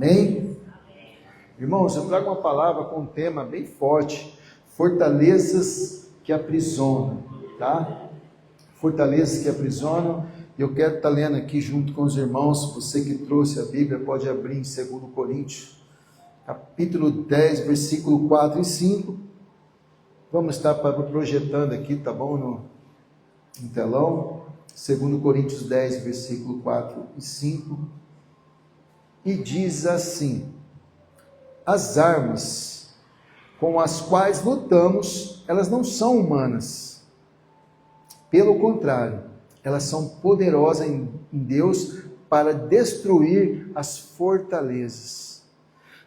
Amém? Irmãos, eu trago uma palavra com um tema bem forte: fortalezas que aprisionam, tá? Fortalezas que aprisionam. Eu quero estar lendo aqui junto com os irmãos. Você que trouxe a Bíblia pode abrir em 2 Coríntios, capítulo 10, versículo 4 e 5. Vamos estar projetando aqui, tá bom? No telão. 2 Coríntios 10, versículo 4 e 5. E diz assim: as armas com as quais lutamos, elas não são humanas. Pelo contrário, elas são poderosas em Deus para destruir as fortalezas,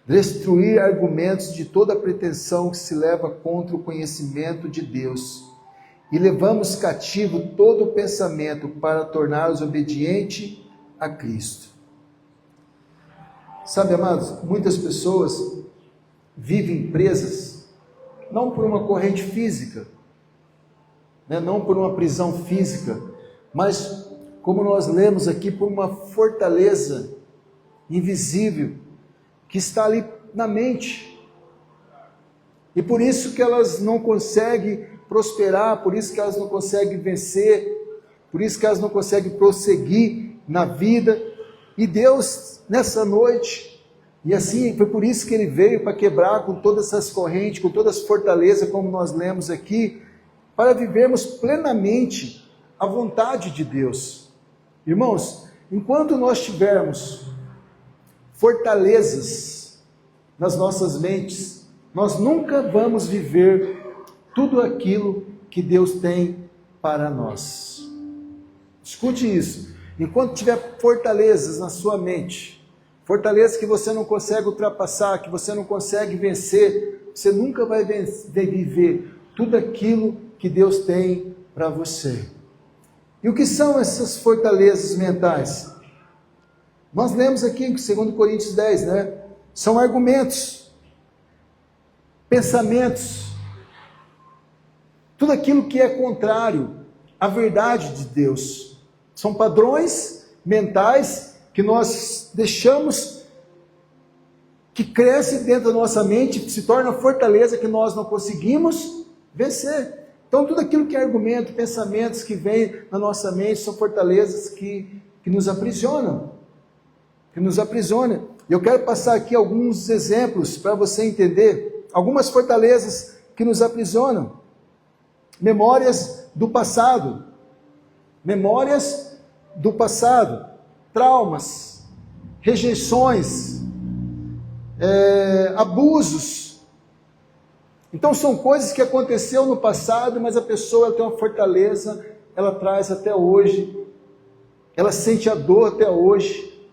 destruir argumentos de toda pretensão que se leva contra o conhecimento de Deus, e levamos cativo todo o pensamento para torná-los obediente a Cristo. Sabe, amados, muitas pessoas vivem presas, não por uma corrente física, não por uma prisão física, mas, como nós lemos aqui, por uma fortaleza invisível, que está ali na mente. E por isso que elas não conseguem prosperar, por isso que elas não conseguem vencer, por isso que elas não conseguem prosseguir na vida. E Deus, nessa noite, e assim, foi por isso que Ele veio, para quebrar com todas essas correntes, com todas as fortalezas, como nós lemos aqui, para vivermos plenamente a vontade de Deus. Irmãos, enquanto nós tivermos fortalezas nas nossas mentes, nós nunca vamos viver tudo aquilo que Deus tem para nós. Escute isso. Enquanto tiver fortalezas na sua mente, fortalezas que você não consegue ultrapassar, que você não consegue vencer, você nunca vai viver tudo aquilo que Deus tem para você. E o que são essas fortalezas mentais? Nós lemos aqui em 2 Coríntios 10, São argumentos, pensamentos, tudo aquilo que é contrário à verdade de Deus. São padrões mentais que nós deixamos que cresce dentro da nossa mente, se torna fortaleza que nós não conseguimos vencer. Então, tudo aquilo que é argumento, pensamentos que vêm na nossa mente, são fortalezas que nos aprisionam. Que nos aprisionam. Eu quero passar aqui alguns exemplos para você entender. Algumas fortalezas que nos aprisionam. Memórias do passado. Memórias do passado. Traumas. Rejeições. Abusos. Então são coisas que aconteceram no passado, mas a pessoa tem uma fortaleza, ela traz até hoje, ela sente a dor até hoje,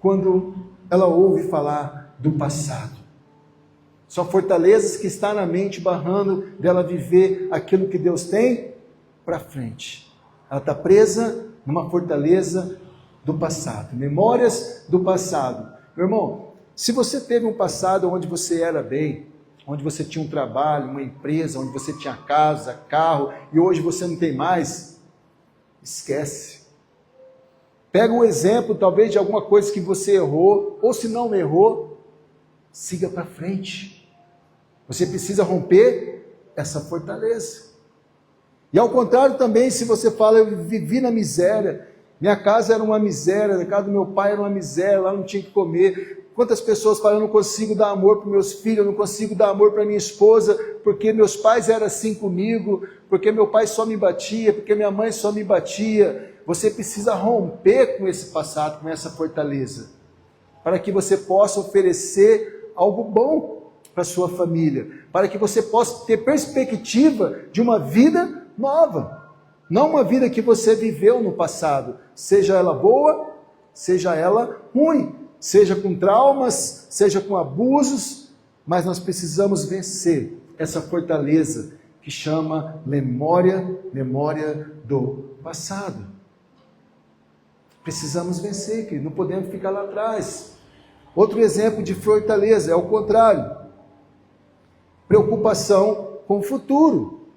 quando ela ouve falar do passado. São fortalezas que estão na mente, barrando dela viver aquilo que Deus tem para frente. Ela está presa numa fortaleza do passado, memórias do passado. Meu irmão, se você teve um passado onde você era bem, onde você tinha um trabalho, uma empresa, onde você tinha casa, carro, e hoje você não tem mais, esquece. Pega um exemplo, talvez, de alguma coisa que você errou, ou se não errou, siga para frente. Você precisa romper essa fortaleza. E ao contrário também, se você fala, eu vivi na miséria, minha casa era uma miséria, a casa do meu pai era uma miséria, lá não tinha que comer. Quantas pessoas falam, eu não consigo dar amor para meus filhos, eu não consigo dar amor para minha esposa, porque meus pais eram assim comigo, porque meu pai só me batia, porque minha mãe só me batia. Você precisa romper com esse passado, com essa fortaleza, para que você possa oferecer algo bom para a sua família, para que você possa ter perspectiva de uma vida nova, não uma vida que você viveu no passado, seja ela boa, seja ela ruim, seja com traumas, seja com abusos, mas nós precisamos vencer essa fortaleza que chama memória do passado. Precisamos vencer, querido, não podemos ficar lá atrás. Outro exemplo de fortaleza é o contrário. Preocupação com o futuro.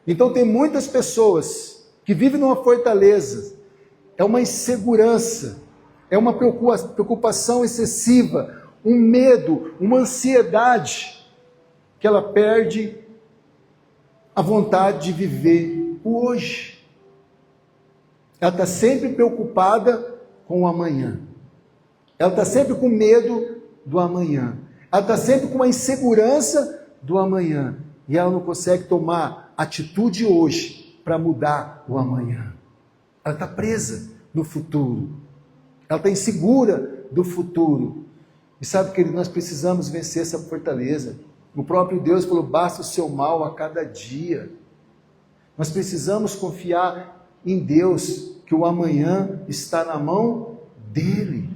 Então tem muitas pessoas que vivem numa fortaleza, é uma insegurança, é uma preocupação excessiva, um medo, uma ansiedade, que ela perde a vontade de viver o hoje. Ela está sempre preocupada com o amanhã. Ela está sempre com medo do amanhã. Ela está sempre com uma insegurança do amanhã. E ela não consegue tomar atitude hoje para mudar o amanhã. Ela está presa no futuro. Ela está insegura do futuro. E sabe, querido, nós precisamos vencer essa fortaleza. O próprio Deus falou, basta o seu mal a cada dia. Nós precisamos confiar em Deus, que o amanhã está na mão dele.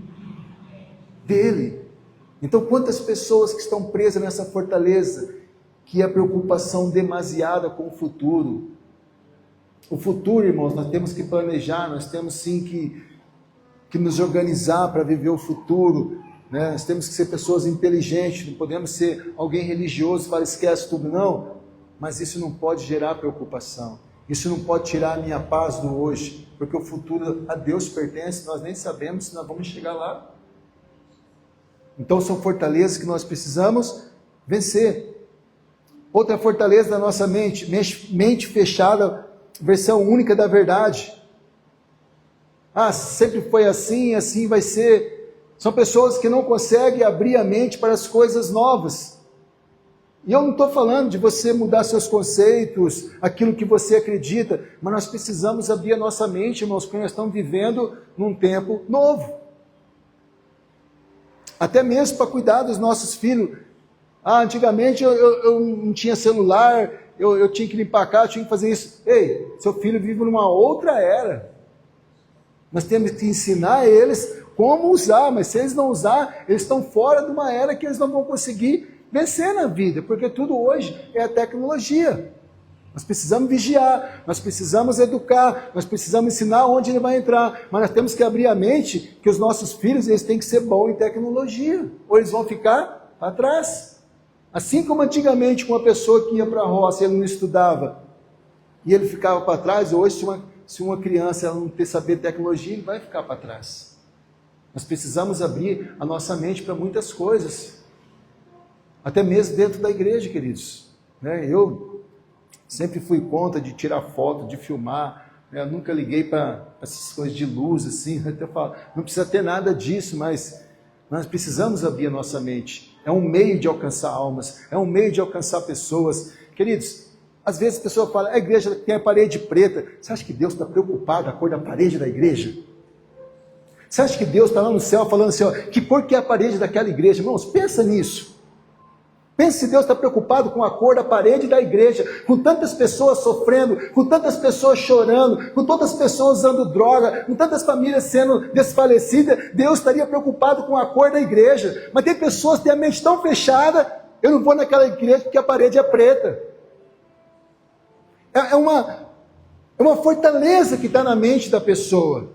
Dele. Então, quantas pessoas que estão presas nessa fortaleza, que é a preocupação demasiada com o futuro. O futuro, irmãos, nós temos que planejar, nós temos sim que nos organizar para viver o futuro, né? Nós temos que ser pessoas inteligentes, não podemos ser alguém religioso, fala, esquece tudo, não. Mas isso não pode gerar preocupação, isso não pode tirar a minha paz do hoje, porque o futuro a Deus pertence, nós nem sabemos se nós vamos chegar lá. Então são fortalezas que nós precisamos vencer. Outra fortaleza da nossa mente, mente fechada, versão única da verdade. Ah, sempre foi assim, assim vai ser. São pessoas que não conseguem abrir a mente para as coisas novas. E eu não estou falando de você mudar seus conceitos, aquilo que você acredita, mas nós precisamos abrir a nossa mente, irmãos, porque nós estamos vivendo num tempo novo. Até mesmo para cuidar dos nossos filhos. Ah, antigamente eu não tinha celular, eu tinha que limpar a casa, eu tinha que fazer isso. Ei, seu filho vive numa outra era. Nós temos que ensinar eles como usar, mas se eles não usar, eles estão fora de uma era que eles não vão conseguir vencer na vida, porque tudo hoje é a tecnologia. Nós precisamos vigiar, nós precisamos educar, nós precisamos ensinar onde ele vai entrar, mas nós temos que abrir a mente que os nossos filhos eles têm que ser bons em tecnologia, ou eles vão ficar para trás. Assim como antigamente com uma pessoa que ia para a roça, ele não estudava, e ele ficava para trás, hoje se uma criança ela não ter saber tecnologia, ele vai ficar para trás. Nós precisamos abrir a nossa mente para muitas coisas, até mesmo dentro da igreja, queridos. Eu sempre fui contra de tirar foto, de filmar, eu nunca liguei para essas coisas de luz, assim, até falo, não precisa ter nada disso, mas nós precisamos abrir a nossa mente. É um meio de alcançar almas, é um meio de alcançar pessoas. Queridos, às vezes a pessoa fala, a igreja tem a parede preta. Você acha que Deus está preocupado com a cor da parede da igreja? Você acha que Deus está lá no céu falando assim, ó, que cor que é a parede daquela igreja? Irmãos, pensa nisso. Pensa se Deus está preocupado com a cor da parede da igreja, com tantas pessoas sofrendo, com tantas pessoas chorando, com tantas pessoas usando droga, com tantas famílias sendo desfalecidas. Deus estaria preocupado com a cor da igreja. Mas tem pessoas que têm a mente tão fechada, eu não vou naquela igreja porque a parede é preta. É uma fortaleza que está na mente da pessoa.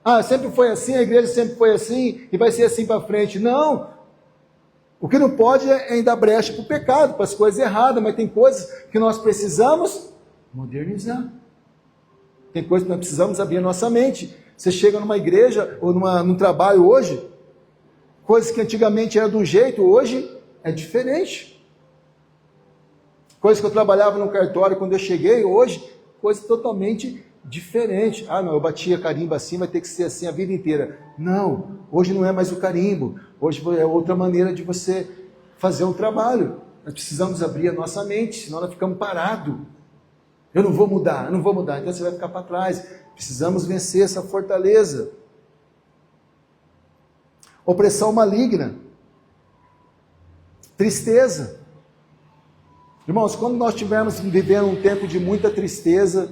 Ah, sempre foi assim, a igreja sempre foi assim, e vai ser assim para frente. Não. O que não pode é dar brecha para o pecado, para as coisas erradas, mas tem coisas que nós precisamos modernizar. Tem coisas que nós precisamos abrir a nossa mente. Você chega numa igreja ou num trabalho hoje, coisas que antigamente era de um jeito, hoje é diferente. Coisas que eu trabalhava no cartório quando eu cheguei, hoje, coisa totalmente diferente. Ah, não, eu batia carimbo assim, vai ter que ser assim a vida inteira. Não, hoje não é mais o carimbo. Hoje é outra maneira de você fazer um trabalho. Nós precisamos abrir a nossa mente, senão nós ficamos parados. Eu não vou mudar, então você vai ficar para trás. Precisamos vencer essa fortaleza. Opressão maligna. Tristeza. Irmãos, quando nós estivermos vivendo um tempo de muita tristeza,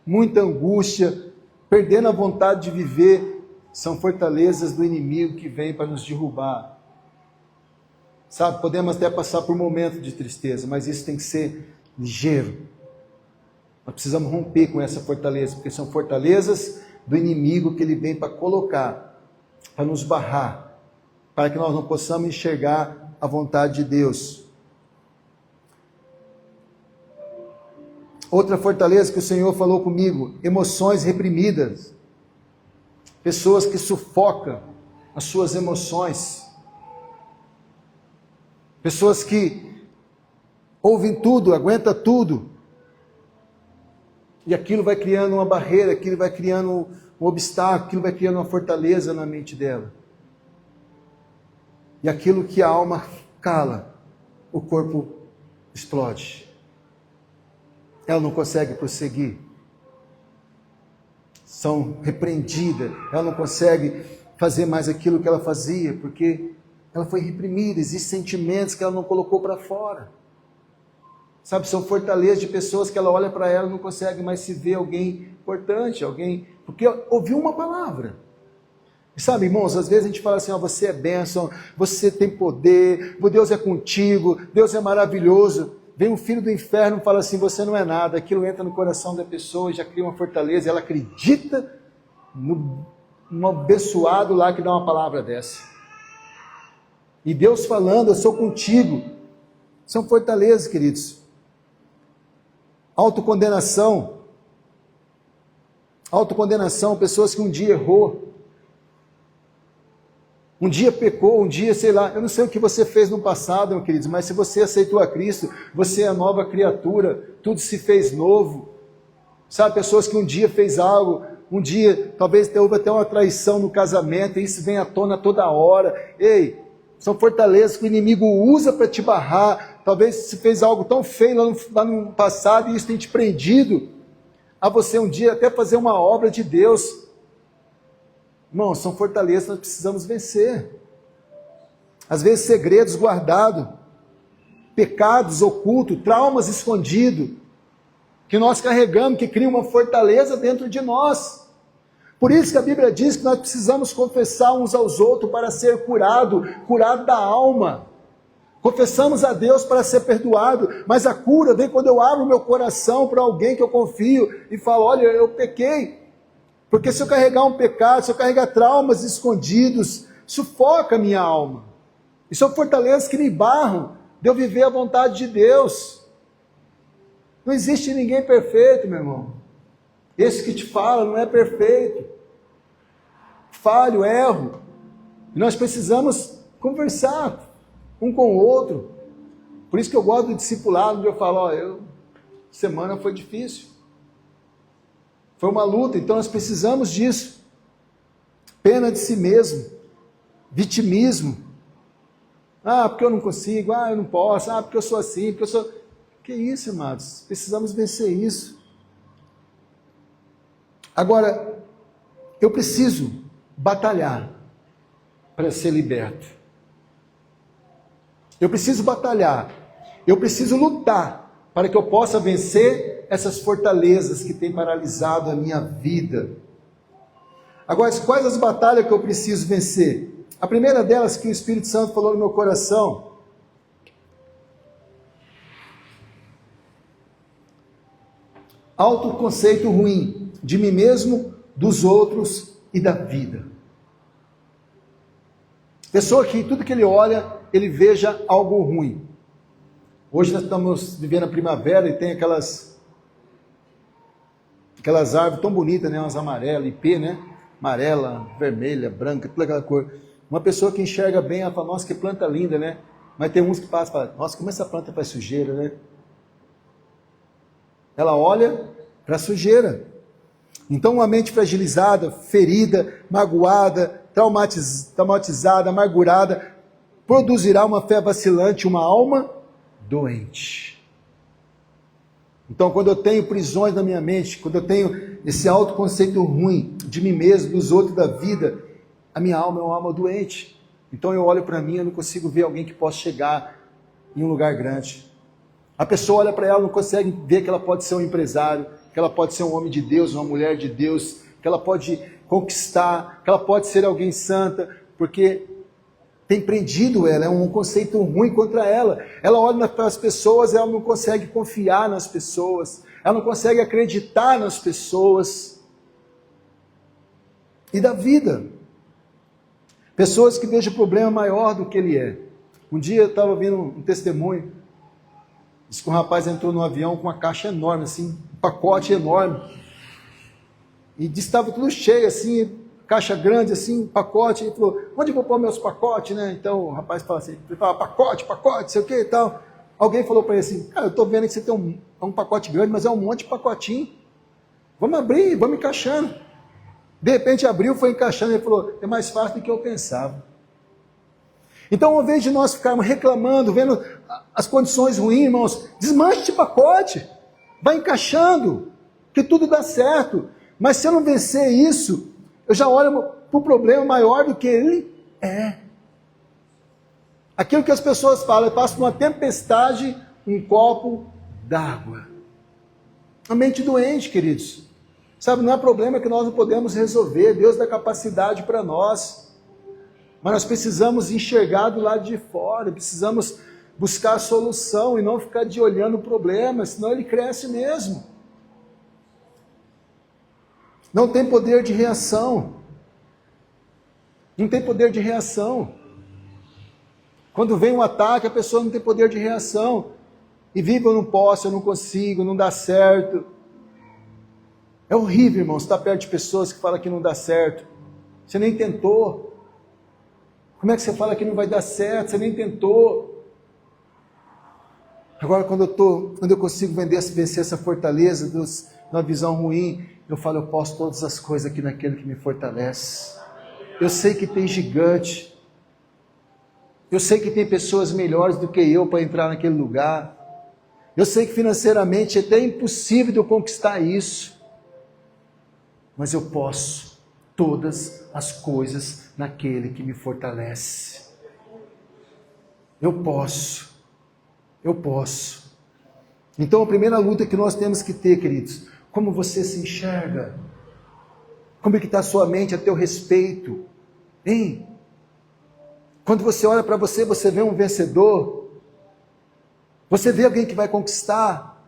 muita angústia, perdendo a vontade de viver, são fortalezas do inimigo que vem para nos derrubar. Sabe, podemos até passar por momentos de tristeza, mas isso tem que ser ligeiro. Nós precisamos romper com essa fortaleza, porque são fortalezas do inimigo que ele vem para colocar, para nos barrar, para que nós não possamos enxergar a vontade de Deus. Outra fortaleza que o Senhor falou comigo, emoções reprimidas. pessoas que sufocam as suas emoções, pessoas que ouvem tudo, aguentam tudo, e aquilo vai criando uma barreira, aquilo vai criando um obstáculo, aquilo vai criando uma fortaleza na mente dela. E aquilo que a alma cala, o corpo explode. Ela não consegue prosseguir. São repreendidas. Ela não consegue fazer mais aquilo que ela fazia, porque ela foi reprimida. Existem sentimentos que ela não colocou para fora. Sabe, são fortalezas de pessoas que ela olha para ela e não consegue mais se ver alguém importante, alguém... Porque ouviu uma palavra. E sabe, irmãos, às vezes a gente fala assim, ó, você é bênção, você tem poder, Deus é contigo, Deus é maravilhoso. Vem um filho do inferno e fala assim, você não é nada. Aquilo entra no coração da pessoa, já cria uma fortaleza, ela acredita num abençoado lá que dá uma palavra dessa. E Deus falando, eu sou contigo. São fortalezas, queridos. Autocondenação. Autocondenação, pessoas que um dia errou. Um dia pecou, um dia, sei lá, eu não sei o que você fez no passado, meu querido, mas se você aceitou a Cristo, você é a nova criatura, tudo se fez novo. Sabe, pessoas que um dia fez algo, um dia talvez houve até uma traição no casamento, e isso vem à tona toda hora. Ei, são fortalezas que o inimigo usa para te barrar. Talvez você fez algo tão feio lá no passado, e isso tem te prendido a você um dia até fazer uma obra de Deus. Irmão, são fortalezas que nós precisamos vencer. Às vezes segredos guardados, pecados ocultos, traumas escondidos, que nós carregamos, que criam uma fortaleza dentro de nós. Por isso que a Bíblia diz que nós precisamos confessar uns aos outros para ser curado da alma. Confessamos a Deus para ser perdoado, mas a cura vem quando eu abro meu coração para alguém que eu confio e falo, olha, eu pequei. Porque se eu carregar um pecado, se eu carregar traumas escondidos, sufoca a minha alma. E são fortalezas que me barram de eu viver a vontade de Deus. Não existe ninguém perfeito, meu irmão. Esse que te fala não é perfeito. Falho, erro. E nós precisamos conversar um com o outro. Por isso que eu gosto do discipulado, onde eu falo, ó, semana foi difícil. Foi uma luta, então nós precisamos disso. Pena de si mesmo, vitimismo. Ah, porque eu não consigo, eu não posso, porque eu sou assim, porque eu sou... Que isso, amados? Precisamos vencer isso. Agora, eu preciso batalhar para ser liberto. Eu preciso batalhar, eu preciso lutar para que eu possa vencer essas fortalezas que têm paralisado a minha vida. Agora, quais as batalhas que eu preciso vencer? A primeira delas que o Espírito Santo falou no meu coração. Autoconceito ruim de mim mesmo, dos outros e da vida. Pessoa que tudo que ele olha, ele veja algo ruim. Hoje nós estamos vivendo a primavera e tem aquelas árvores tão bonitas, né? Umas amarelas, ipê, né? Amarela, vermelha, branca, toda aquela cor. Uma pessoa que enxerga bem, ela fala, nossa, que planta linda, né? Mas tem uns que passam e falam, nossa, como essa planta faz sujeira, né? Ela olha para a sujeira. Então, uma mente fragilizada, ferida, magoada, traumatizada, amargurada, produzirá uma fé vacilante, uma alma doente. Então, quando eu tenho prisões na minha mente, quando eu tenho esse autoconceito ruim de mim mesmo, dos outros, da vida, a minha alma é uma alma doente. Então, eu olho para mim, eu não consigo ver alguém que possa chegar em um lugar grande. A pessoa olha para ela, não consegue ver que ela pode ser um empresário, que ela pode ser um homem de Deus, uma mulher de Deus, que ela pode conquistar, que ela pode ser alguém santa, porque tem prendido ela, é um conceito ruim contra ela. Ela olha para as pessoas, ela não consegue confiar nas pessoas, ela não consegue acreditar nas pessoas. E da vida. Pessoas que vejam o problema maior do que ele é. Um dia eu estava vendo um testemunho, diz que um rapaz entrou num avião com uma caixa enorme, assim, um pacote enorme, e disse que estava tudo cheio, assim, caixa grande assim, um pacote, ele falou, onde eu vou pôr meus pacotes, né? Então o rapaz fala assim, ele fala, pacote, sei o que e tal. Alguém falou para ele assim, cara, eu estou vendo que você tem um pacote grande, mas é um monte de pacotinho. Vamos abrir, vamos encaixando. De repente abriu, foi encaixando, ele falou, é mais fácil do que eu pensava. Então, ao invés de nós ficarmos reclamando, vendo as condições ruins, irmãos, desmanche de pacote, vai encaixando, que tudo dá certo. Mas se eu não vencer isso, eu já olho para o problema maior do que ele é. Aquilo que as pessoas falam, eu passo por uma tempestade, um copo d'água. A mente doente, queridos. Sabe, não é problema que nós não podemos resolver, Deus dá capacidade para nós. Mas nós precisamos enxergar do lado de fora, precisamos buscar a solução e não ficar de olhando o problema, senão ele cresce mesmo. Não tem poder de reação. Não tem poder de reação. Quando vem um ataque, a pessoa não tem poder de reação. E vive, eu não posso, eu não consigo, não dá certo. É horrível, irmão, estar perto de pessoas que falam que não dá certo. Você nem tentou. Como é que você fala que não vai dar certo? Você nem tentou. Agora, quando eu consigo vencer essa fortaleza uma visão ruim, eu falo, eu posso todas as coisas aqui naquele que me fortalece. Eu sei que tem gigante. Eu sei que tem pessoas melhores do que eu para entrar naquele lugar. Eu sei que financeiramente é até impossível de eu conquistar isso. Mas eu posso todas as coisas naquele que me fortalece. Eu posso. Então a primeira luta que nós temos que ter, queridos, como você se enxerga? Como é que está a sua mente a teu respeito? Hein? Quando você olha para você, você vê um vencedor? Você vê alguém que vai conquistar?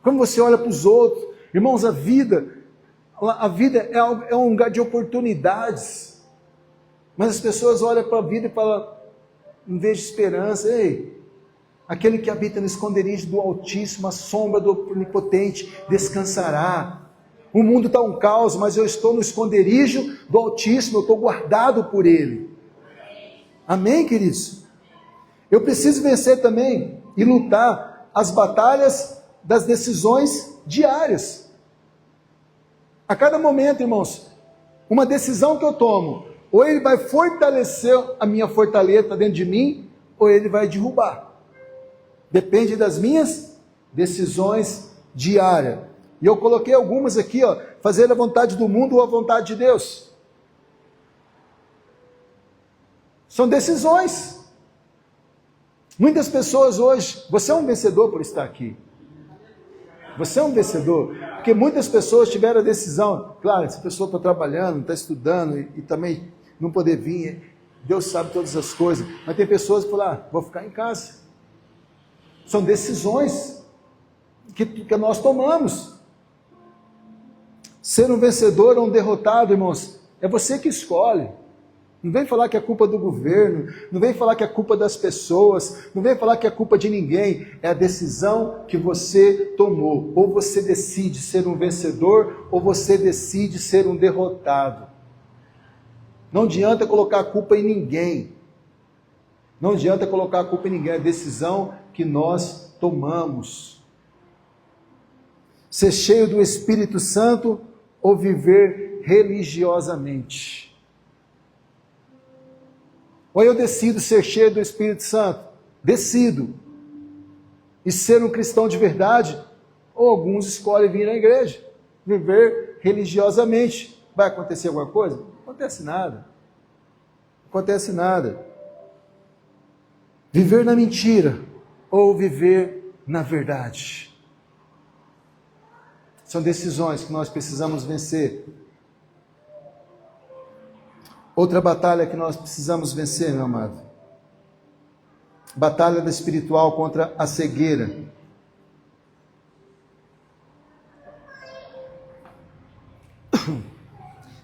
Como você olha para os outros? Irmãos, a vida é um lugar de oportunidades. Mas as pessoas olham para a vida e falam, não vejo esperança. Ei, aquele que habita no esconderijo do Altíssimo, a sombra do Onipotente, descansará. O mundo está um caos, mas eu estou no esconderijo do Altíssimo, eu estou guardado por Ele. Amém, queridos? Eu preciso vencer também e lutar as batalhas das decisões diárias. A cada momento, irmãos, uma decisão que eu tomo, ou ele vai fortalecer a minha fortaleza dentro de mim, ou ele vai derrubar. Depende das minhas decisões diárias. E eu coloquei algumas aqui, fazer a vontade do mundo ou a vontade de Deus. São decisões. Muitas pessoas hoje, você é um vencedor por estar aqui. Você é um vencedor, porque muitas pessoas tiveram a decisão, claro, essa pessoa está trabalhando, está estudando e também não poder vir, Deus sabe todas as coisas, mas tem pessoas que falam, vou ficar em casa. São decisões que nós tomamos. Ser um vencedor ou um derrotado, irmãos, é você que escolhe. Não vem falar que é culpa do governo, não vem falar que é culpa das pessoas, não vem falar que é culpa de ninguém. É a decisão que você tomou. Ou você decide ser um vencedor, ou você decide ser um derrotado. Não adianta colocar a culpa em ninguém. Não adianta colocar a culpa em ninguém. É a decisão que nós tomamos. Ser cheio do Espírito Santo ou viver religiosamente. Ou eu decido ser cheio do Espírito Santo, decido, e ser um cristão de verdade, ou alguns escolhem vir à igreja, viver religiosamente. Vai acontecer alguma coisa? Não acontece nada. Não acontece nada. Viver na mentira, ou viver na verdade. São decisões que nós precisamos vencer. Outra batalha que nós precisamos vencer, meu amado. Batalha espiritual contra a cegueira.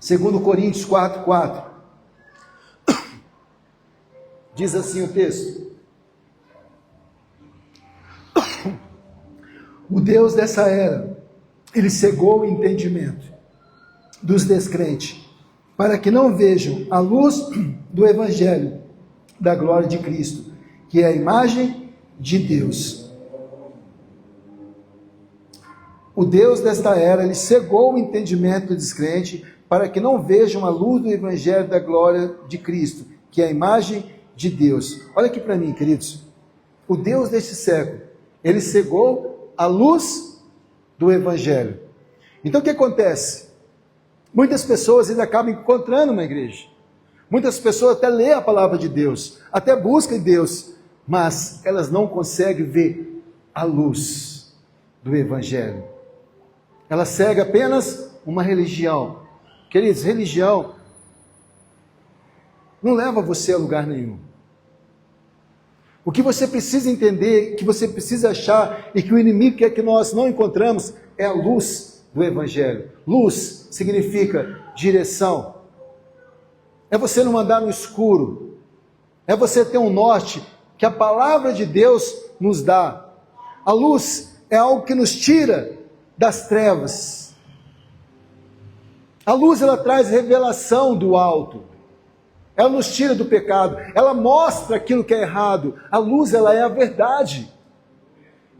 Segundo Coríntios 4:4. Diz assim o texto. O Deus dessa era, ele cegou o entendimento dos descrentes, para que não vejam a luz do Evangelho da glória de Cristo, que é a imagem de Deus. O Deus desta era, ele cegou o entendimento do descrente, para que não vejam a luz do Evangelho da glória de Cristo, que é a imagem de Deus. Olha aqui para mim, queridos. O Deus deste século, ele cegou a luz do Evangelho. Então o que acontece? Muitas pessoas ainda acabam encontrando uma igreja. Muitas pessoas até lêem a palavra de Deus, até buscam Deus, mas elas não conseguem ver a luz do Evangelho. Ela segue apenas uma religião. Queridos, religião não leva você a lugar nenhum. O que você precisa entender, que você precisa achar, e que o inimigo quer que nós não encontramos, é a luz do Evangelho. Luz significa direção. É você não andar no escuro. É você ter um norte que a palavra de Deus nos dá. A luz é algo que nos tira das trevas. A luz, ela traz revelação do alto. Ela nos tira do pecado. Ela mostra aquilo que é errado. A luz, ela é a verdade.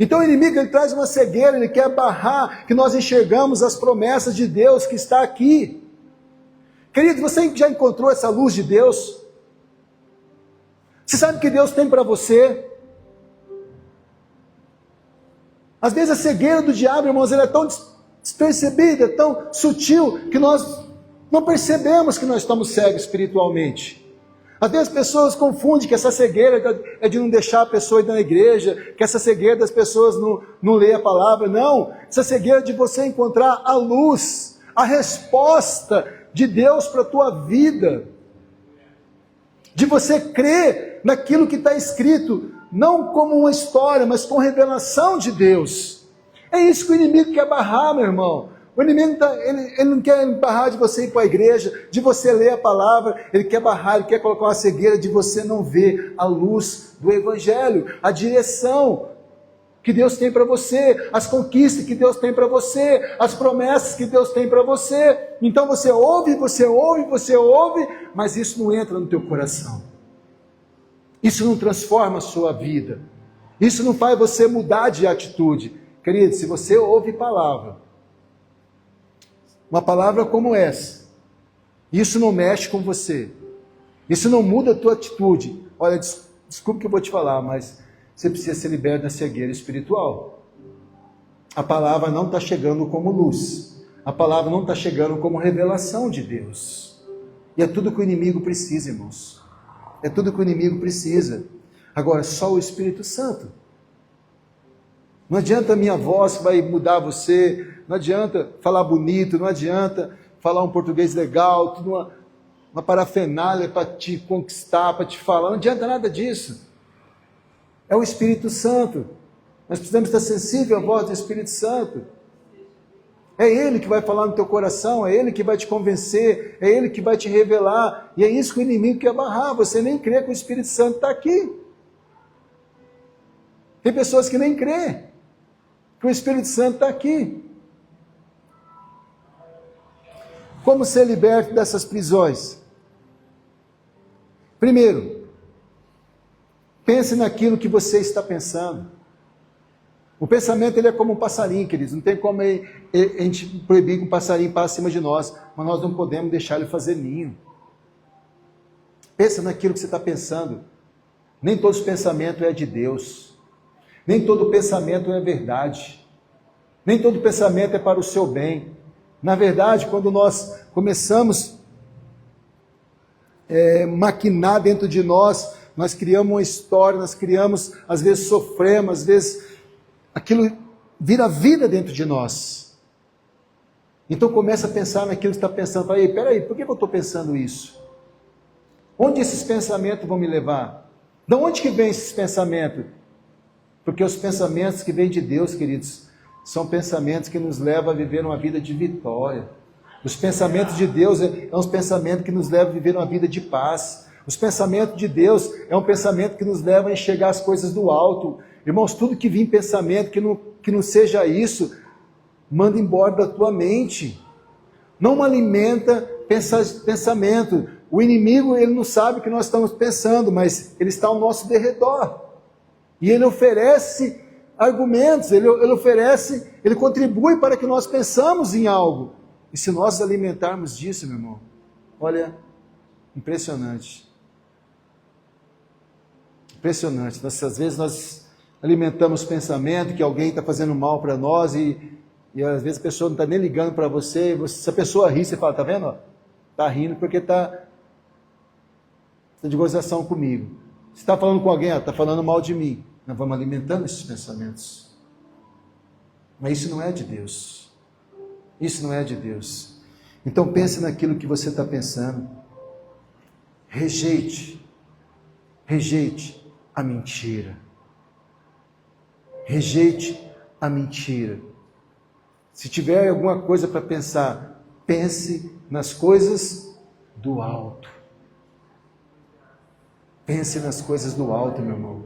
Então o inimigo, ele traz uma cegueira, ele quer barrar que nós enxergamos as promessas de Deus que está aqui. Querido, você já encontrou essa luz de Deus? Você sabe o que Deus tem para você? Às vezes a cegueira do diabo, irmãos, ela é tão despercebida, tão sutil, que nós não percebemos que nós estamos cegos espiritualmente. Às vezes as pessoas confundem que essa cegueira é de não deixar a pessoa ir na igreja, que essa cegueira das pessoas não ler a palavra. Não, essa cegueira é de você encontrar a luz, a resposta de Deus para a tua vida. De você crer naquilo que está escrito, não como uma história, mas com revelação de Deus. É isso que o inimigo quer barrar, meu irmão. O inimigo ele não quer barrar de você ir para a igreja, de você ler a palavra, ele quer barrar, ele quer colocar uma cegueira de você não ver a luz do Evangelho, a direção que Deus tem para você, as conquistas que Deus tem para você, as promessas que Deus tem para você. Então você ouve, mas isso não entra no teu coração. Isso não transforma a sua vida. Isso não faz você mudar de atitude. Querido, se você ouve palavra, uma palavra como essa, isso não mexe com você, isso não muda a tua atitude. Olha, desculpe que eu vou te falar, mas você precisa ser liberto da cegueira espiritual. A palavra não está chegando como luz, a palavra não está chegando como revelação de Deus. E é tudo que o inimigo precisa, irmãos. É tudo que o inimigo precisa. Agora, só o Espírito Santo. Não adianta a minha voz que vai mudar você, não adianta falar bonito, não adianta falar um português legal, tudo uma parafernália para te conquistar, para te falar, não adianta nada disso. É o Espírito Santo. Nós precisamos estar sensíveis à voz do Espírito Santo. É Ele que vai falar no teu coração, é Ele que vai te convencer, é Ele que vai te revelar, e é isso que o inimigo quer barrar, você nem crê que o Espírito Santo está aqui. Tem pessoas que nem crê que o Espírito Santo está aqui. Como ser liberto dessas prisões? Primeiro, pense naquilo que você está pensando. O pensamento, ele é como um passarinho, queridos. Não tem como a gente proibir que um passarinho passe acima de nós, mas nós não podemos deixar ele fazer ninho. Pensa naquilo que você está pensando. Nem todos os pensamentos é de Deus. Nem todo pensamento é verdade. Nem todo pensamento é para o seu bem. Na verdade, quando nós começamos a maquinar dentro de nós, nós criamos uma história, nós criamos, às vezes sofremos, às vezes aquilo vira vida dentro de nós. Então começa a pensar naquilo que está pensando. Fala, peraí, por que eu estou pensando isso? Onde esses pensamentos vão me levar? De onde que vem esses pensamentos? Porque os pensamentos que vêm de Deus, queridos, são pensamentos que nos levam a viver uma vida de vitória. Os pensamentos de Deus são os pensamentos que nos levam a viver uma vida de paz. Os pensamentos de Deus é um pensamento que nos leva a enxergar as coisas do alto. Irmãos, tudo que vir pensamento que não seja isso, manda embora da tua mente. Não alimenta pensamento. O inimigo, ele não sabe o que nós estamos pensando, mas ele está ao nosso derredor. E ele oferece argumentos, ele contribui para que nós pensamos em algo. E se nós alimentarmos disso, meu irmão, olha, impressionante. Impressionante. Às vezes nós alimentamos pensamento que alguém está fazendo mal para nós e às vezes a pessoa não está nem ligando para você. Se a pessoa ri, você fala, tá vendo? Está rindo porque está de gozação comigo. Se está falando com alguém, está falando mal de mim. Nós vamos alimentando esses pensamentos. Mas isso não é de Deus. Isso não é de Deus. Então pense naquilo que você está pensando. Rejeite a mentira. Rejeite a mentira. Se tiver alguma coisa para pensar, pense nas coisas do alto. Pense nas coisas do alto, meu irmão.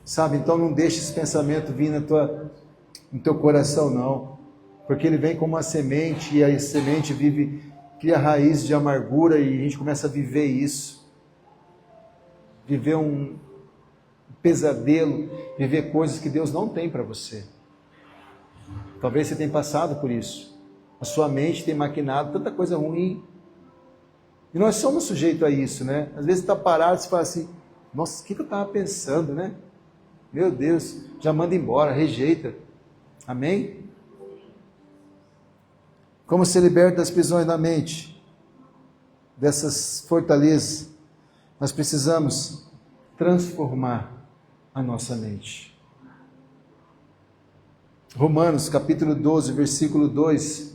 Sabe, então não deixe esse pensamento vir no teu coração, não. Porque ele vem como uma semente, e a semente cria raiz de amargura, e a gente começa a viver isso. Viver um pesadelo, viver coisas que Deus não tem para você. Talvez você tenha passado por isso. A sua mente tem maquinado tanta coisa ruim. E nós somos sujeitos a isso, né? Às vezes você está parado e fala assim, nossa, o que eu estava pensando, né? Meu Deus, já manda embora, rejeita. Amém? Como ser liberto das prisões da mente? Dessas fortalezas? Nós precisamos transformar a nossa mente. Romanos capítulo 12, versículo 2.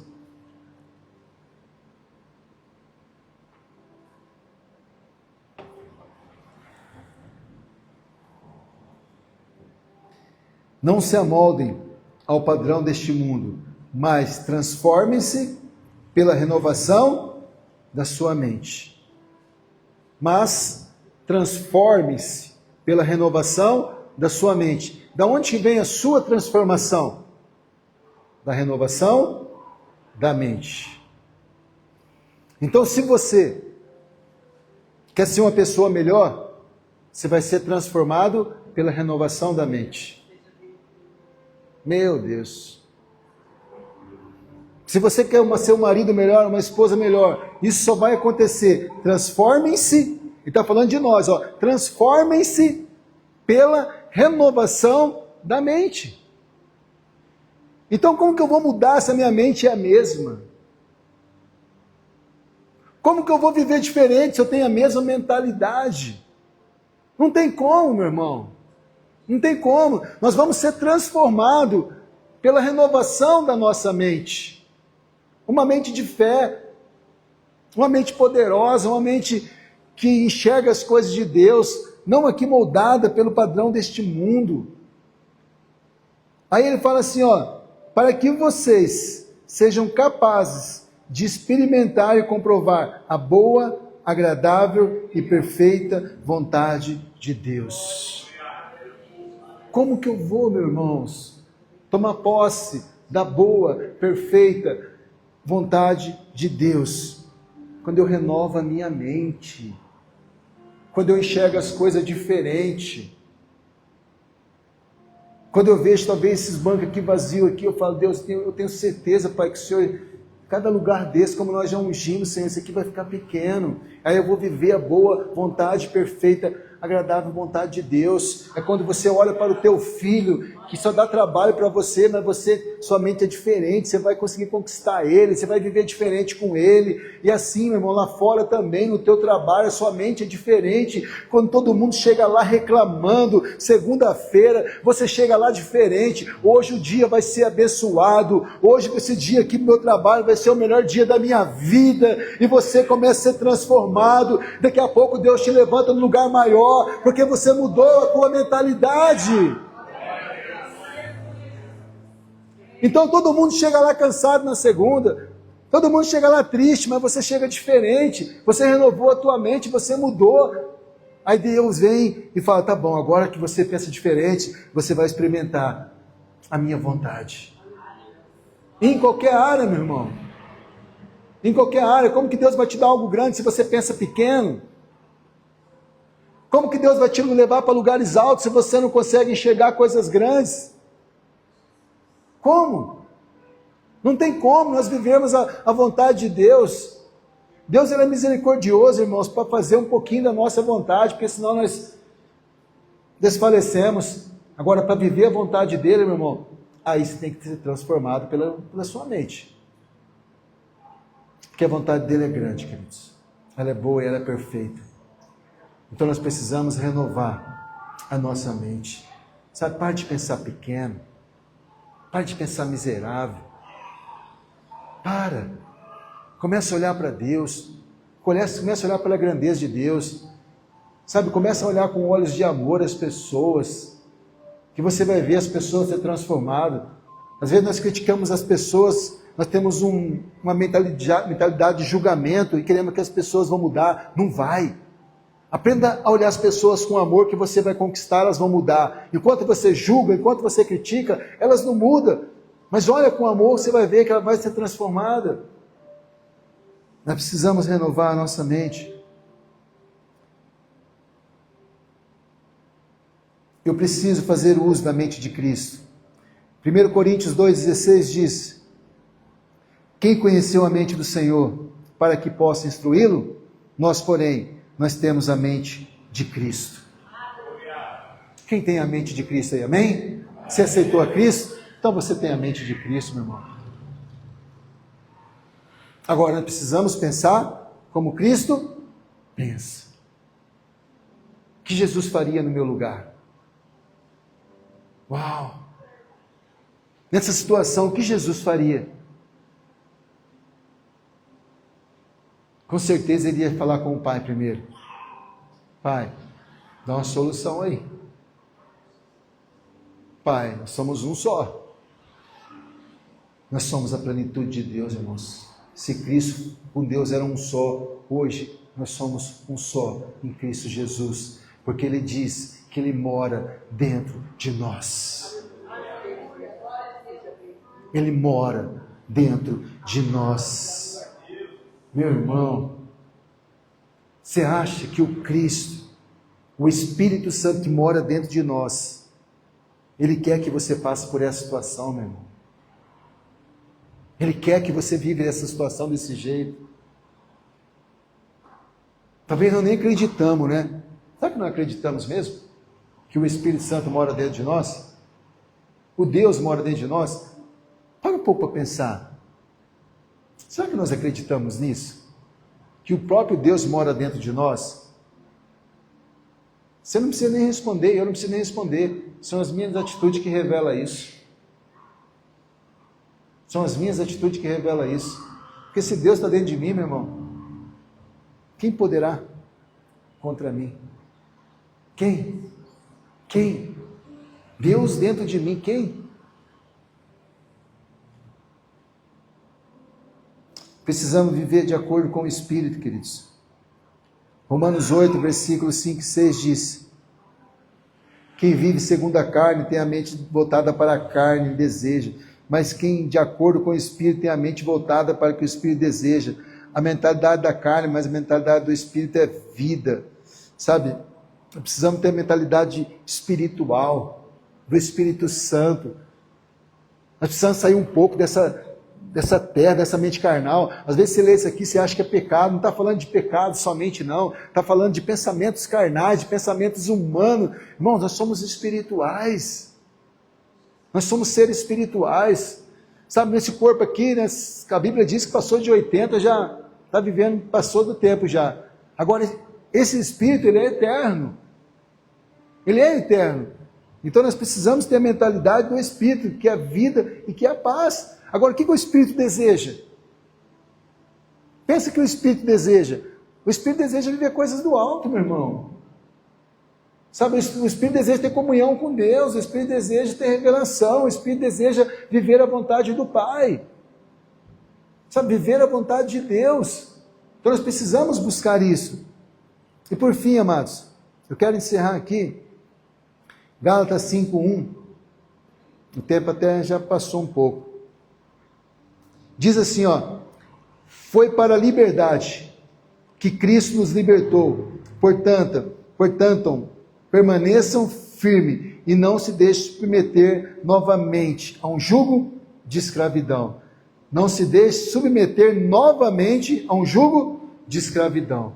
Não se amoldem ao padrão deste mundo, mas transformem-se pela renovação da sua mente. Mas transforme-se pela renovação da sua mente. Da onde vem a sua transformação? Da renovação da mente. Então, se você quer ser uma pessoa melhor, você vai ser transformado pela renovação da mente. Meu Deus. Se você quer ser um marido melhor, uma esposa melhor, isso só vai acontecer. Transformem-se, ele está falando de nós, ó, transformem-se pela renovação da mente. Então como que eu vou mudar se a minha mente é a mesma? Como que eu vou viver diferente se eu tenho a mesma mentalidade? Não tem como, meu irmão. Não tem como. Nós vamos ser transformados pela renovação da nossa mente. Uma mente de fé, uma mente poderosa, uma mente que enxerga as coisas de Deus, não aqui moldada pelo padrão deste mundo. Aí ele fala assim, ó, para que vocês sejam capazes de experimentar e comprovar a boa, agradável e perfeita vontade de Deus. Como que eu vou, meus irmãos, tomar posse da boa, perfeita vontade de Deus? Quando eu renovo a minha mente, quando eu enxergo as coisas diferente, quando eu vejo talvez esses bancos aqui vazios aqui, eu falo, Deus, eu tenho certeza, Pai, que o Senhor, cada lugar desse, como nós já ungimos, Senhor, esse aqui vai ficar pequeno, aí eu vou viver a boa vontade perfeita, agradável vontade de Deus. É quando você olha para o teu filho, que só dá trabalho para você, mas sua mente é diferente, você vai conseguir conquistar ele, você vai viver diferente com ele, e assim, meu irmão, lá fora também, no teu trabalho, a sua mente é diferente. Quando todo mundo chega lá reclamando, segunda-feira, você chega lá diferente. Hoje o dia vai ser abençoado, hoje esse dia aqui no meu trabalho vai ser o melhor dia da minha vida, e você começa a ser transformado. Daqui a pouco Deus te levanta no lugar maior, porque você mudou a tua mentalidade. Então todo mundo chega lá cansado na segunda, todo mundo chega lá triste, mas você chega diferente, você renovou a tua mente, você mudou. Aí Deus vem e fala, tá bom, agora que você pensa diferente, você vai experimentar a minha vontade. Em qualquer área, meu irmão. Em qualquer área. Como que Deus vai te dar algo grande se você pensa pequeno? Como que Deus vai te levar para lugares altos se você não consegue enxergar coisas grandes? Como? Não tem como nós vivermos a vontade de Deus. Deus ele é misericordioso, irmãos, para fazer um pouquinho da nossa vontade, porque senão nós desfalecemos. Agora, para viver a vontade dele, meu irmão, aí você tem que ser transformado pela sua mente. Porque a vontade dele é grande, queridos. Ela é boa e ela é perfeita. Então nós precisamos renovar a nossa mente. Sabe, pare de pensar pequeno. Pare de pensar miserável. Para. Começa a olhar para Deus. Começa a olhar pela grandeza de Deus. Sabe, começa a olhar com olhos de amor as pessoas. Que você vai ver as pessoas ser transformadas. Às vezes nós criticamos as pessoas, nós temos uma mentalidade de julgamento e queremos que as pessoas vão mudar. Não vai. Aprenda a olhar as pessoas com amor que você vai conquistar, elas vão mudar. Enquanto você julga, enquanto você critica, elas não mudam. Mas olha com amor, você vai ver que ela vai ser transformada. Nós precisamos renovar a nossa mente. Eu preciso fazer uso da mente de Cristo. 1 Coríntios 2,16 diz: quem conheceu a mente do Senhor para que possa instruí-lo? Nós, porém, nós temos a mente de Cristo. Quem tem a mente de Cristo aí, amém? Você aceitou a Cristo? Então você tem a mente de Cristo, meu irmão. Agora, nós precisamos pensar como Cristo pensa. O que Jesus faria no meu lugar? Uau! Nessa situação, o que Jesus faria? Com certeza ele ia falar com o Pai primeiro. Pai, dá uma solução aí. Pai, nós somos um só. Nós somos a plenitude de Deus, irmãos. Se Cristo com Deus era um só, hoje nós somos um só em Cristo Jesus. Porque Ele diz que Ele mora dentro de nós. Ele mora dentro de nós. Meu irmão, você acha que o Cristo, o Espírito Santo que mora dentro de nós, Ele quer que você passe por essa situação, meu irmão? Ele quer que você viva essa situação desse jeito? Talvez nós nem acreditamos, né? Sabe que não acreditamos mesmo? Que o Espírito Santo mora dentro de nós? O Deus mora dentro de nós? Para um pouco para pensar. Será que nós acreditamos nisso? Que o próprio Deus mora dentro de nós? Você não precisa nem responder, eu não preciso nem responder. São as minhas atitudes que revelam isso. São as minhas atitudes que revelam isso. Porque se Deus está dentro de mim, meu irmão, quem poderá contra mim? Quem? Quem? Deus dentro de mim, quem? Precisamos viver de acordo com o Espírito, queridos. Romanos 8, versículos 5 e 6 diz: quem vive segundo a carne tem a mente voltada para a carne e deseja, mas quem de acordo com o Espírito tem a mente voltada para o que o Espírito deseja. A mentalidade da carne, mas a mentalidade do Espírito é vida. Sabe, precisamos ter a mentalidade espiritual, do Espírito Santo. Nós precisamos sair um pouco dessa terra, dessa mente carnal. Às vezes você lê isso aqui, você acha que é pecado. Não está falando de pecado somente, não. Está falando de pensamentos carnais, de pensamentos humanos. Irmãos, nós somos espirituais. Nós somos seres espirituais. Sabe, nesse corpo aqui, né, a Bíblia diz que passou de 80, já está vivendo, passou do tempo já. Agora, esse Espírito, ele é eterno. Ele é eterno. Então nós precisamos ter a mentalidade do Espírito, que é a vida e que é a paz. Agora, o que o Espírito deseja? Pensa que o Espírito deseja. O Espírito deseja viver coisas do alto, meu irmão. Sabe, o Espírito deseja ter comunhão com Deus, o Espírito deseja ter revelação, o Espírito deseja viver a vontade do Pai. Sabe, viver a vontade de Deus. Então nós precisamos buscar isso. E por fim, amados, eu quero encerrar aqui, Gálatas 5:1. O tempo até já passou um pouco. Diz assim, ó: Foi para a liberdade que Cristo nos libertou. Portanto, permaneçam firmes e não se deixem submeter novamente a um jugo de escravidão. Não se deixe submeter novamente a um jugo de escravidão.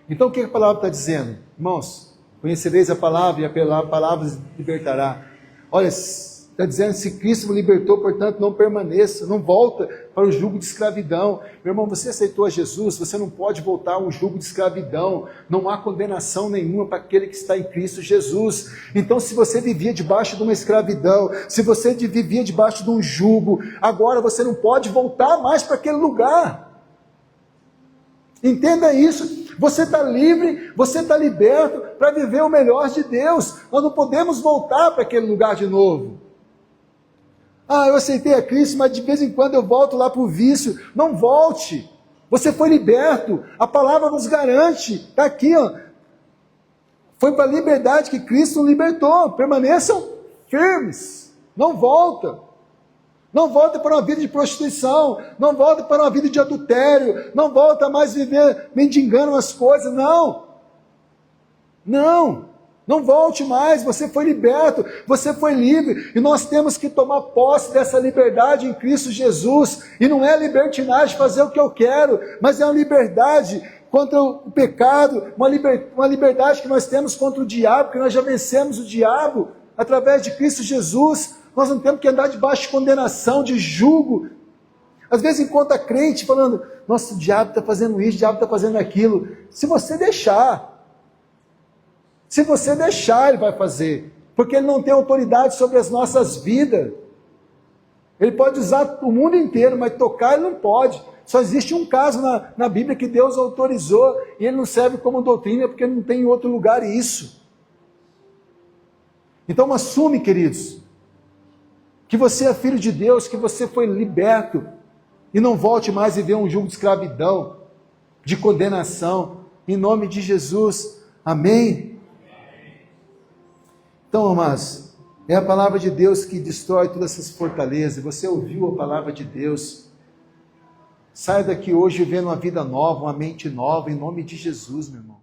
Então o que a palavra está dizendo? Irmãos, conhecereis a palavra e a palavra libertará. Olha, está dizendo, se Cristo me libertou, portanto não permaneça, não volta para o jugo de escravidão. Meu irmão, você aceitou a Jesus, você não pode voltar a um jugo de escravidão. Não há condenação nenhuma para aquele que está em Cristo Jesus. Então, se você vivia debaixo de uma escravidão, se você vivia debaixo de um jugo, agora você não pode voltar mais para aquele lugar. Entenda isso. Você está livre, você está liberto para viver o melhor de Deus. Nós não podemos voltar para aquele lugar de novo. Ah, eu aceitei a Cristo, mas de vez em quando eu volto lá para o vício. Não volte. Você foi liberto. A palavra nos garante. Está aqui, ó. Foi para a liberdade que Cristo nos libertou. Permaneçam firmes. Não volta. Não volta para uma vida de prostituição. Não volta para uma vida de adultério. Não volta mais viver mendigando as coisas. Não. Não. Não volte mais, você foi liberto, você foi livre, e nós temos que tomar posse dessa liberdade em Cristo Jesus, e não é libertinagem fazer o que eu quero, mas é uma liberdade contra o pecado, uma liberdade que nós temos contra o diabo, que nós já vencemos o diabo, através de Cristo Jesus. Nós não temos que andar debaixo de condenação, de jugo. Às vezes encontra crente falando, nossa, o diabo está fazendo isso, o diabo está fazendo aquilo. Se você deixar, ele vai fazer, porque ele não tem autoridade sobre as nossas vidas. Ele pode usar o mundo inteiro, mas tocar ele não pode. Só existe um caso na Bíblia que Deus autorizou, e ele não serve como doutrina, porque não tem em outro lugar isso. Então assume, queridos, que você é filho de Deus, que você foi liberto, e não volte mais a viver um jugo de escravidão, de condenação, em nome de Jesus. Amém? Então, amados, é a palavra de Deus que destrói todas essas fortalezas. Você ouviu a palavra de Deus. Saia daqui hoje vivendo uma vida nova, uma mente nova, em nome de Jesus, meu irmão.